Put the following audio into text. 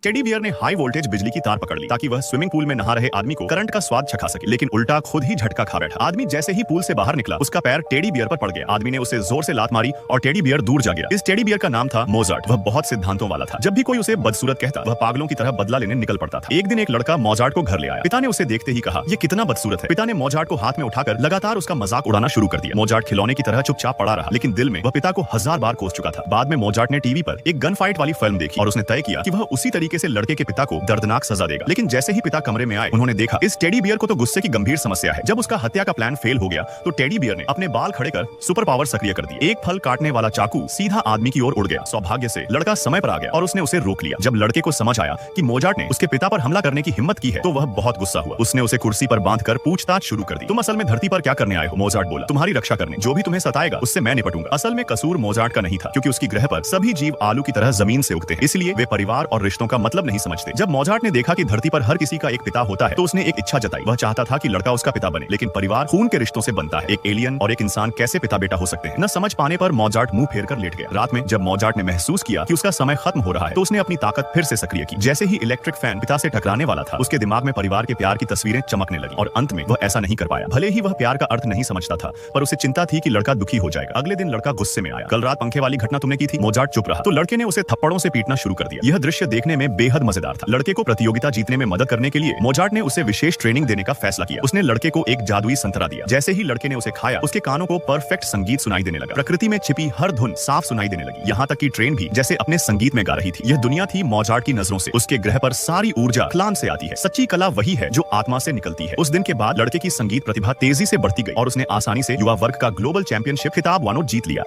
Teddy bear ने high voltage बिजली की तार पकड़ ली ताकि वह स्विमिंग पूल में नहा रहे आदमी को करंट का स्वाद चखा सके, लेकिन उल्टा खुद ही झटका खा बैठा। आदमी जैसे ही पूल से बाहर निकला उसका पैर टेडी बियर पर पड़ गया। आदमी ने उसे जोर से लात मारी और टेडी बियर दूर जा गया। इस टेडी बियर का नाम था मोजार्ट। वह बहुत सिद्धांतों वाला था। जब भी कोई उसे बदसूरत कहता वह पागलों की तरह बदला लेने निकल पड़ता था। एक दिन एक लड़का मोजार्ट को घर ले आया। पिता ने उसे देखते ही कहा, ये कितना बदसूरत है। पिता ने मोजार्ट को हाथ में उठाकर लगातार उसका मजाक उड़ाना शुरू कर दिया। मोजार्ट खिलौने की तरह चुपचाप पड़ा रहा, लेकिन दिल में वह पिता को 1000 बार कोस चुका था। बाद में मोजार्ट ने टीवी पर एक गन फाइट वाली फिल्म देखी और उसने तय किया कि वह उसी तरीके से लड़के के पिता को दर्दनाक सजा देगा। लेकिन जैसे ही पिता कमरे में आए उन्होंने देखा इस टेडी बियर को तो गुस्से की गंभीर समस्या है। जब उसका हत्या का प्लान फेल हो गया तो टेडी बियर ने अपने बाल खड़े कर सुपर पावर सक्रिय कर दी। एक फल काटने वाला चाकू सीधा आदमी की ओर उड़ गया। सौभाग्य से लड़का समय पर आ गया और उसने उसे रोक लिया। जब लड़के को समझ आया कि मोजार्ट ने उसके पिता पर हमला करने की हिम्मत की है तो वह बहुत गुस्सा हुआ। उसने उसे कुर्सी पर बांधकर पूछताछ शुरू कर दी। तुम असल में धरती पर क्या करने आए हो? मोजार्ट बोला, तुम्हारी रक्षा करने। जो भी तुम्हें सताएगा उससे मैं निपटूंगा। असल में कसूर मोजार्ट का नहीं था, क्योंकि उसकी ग्रह पर सभी जीव आलू की तरह जमीन से उगते हैं, इसलिए वे परिवार और रिश्तों का मतलब नहीं समझते। जब मोजार्ट ने देखा कि धरती पर हर किसी का एक पिता होता है तो उसने एक इच्छा जताई। वह चाहता था कि लड़का उसका पिता बने, लेकिन परिवार खून के रिश्तों से बनता है। एक एलियन और एक इंसान कैसे पिता बेटा हो सकते हैं? न समझ पाने पर मोजार्ट मुंह फेर कर लेट गया। रात में जब मोजार्ट ने महसूस किया कि उसका समय खत्म हो रहा है तो उसने अपनी ताकत फिर से सक्रिय की। जैसे ही इलेक्ट्रिक फैन पिता से टकराने वाला था उसके दिमाग में परिवार के प्यार की तस्वीरें चमकने लगी और अंत में वह ऐसा नहीं कर पाया। भले ही वह प्यार का अर्थ नहीं समझता था, पर उसे चिंता थी कि लड़का दुखी हो जाएगा। अगले दिन लड़का गुस्से में आया। कल रात पंखे वाली घटना तुमने की थी। मोजार्ट चुप रहा तो लड़के ने उसे थप्पड़ों से पीटना शुरू कर दिया। यह दृश्य देखने में बेहद मजेदार था। लड़के को प्रतियोगिता जीतने में मदद करने के लिए मोजार्ट ने उसे विशेष ट्रेनिंग देने का फैसला किया। उसने लड़के को एक जादुई संतरा दिया। जैसे ही लड़के ने उसे खाया उसके कानों को परफेक्ट संगीत सुनाई देने लगा। प्रकृति में छिपी हर धुन साफ सुनाई देने लगी, यहाँ तक कि ट्रेन भी जैसे अपने संगीत में गा रही थी। यह दुनिया थी मोजार्ट की नजरों से। उसके ग्रह पर सारी ऊर्जा क्लान से आती है। सच्ची कला वही है जो आत्मा से निकलती है। उस दिन के बाद लड़के की संगीत प्रतिभा तेजी से बढ़ती गई और उसने आसानी से युवा वर्ग का ग्लोबल चैंपियनशिप खिताब जीत लिया।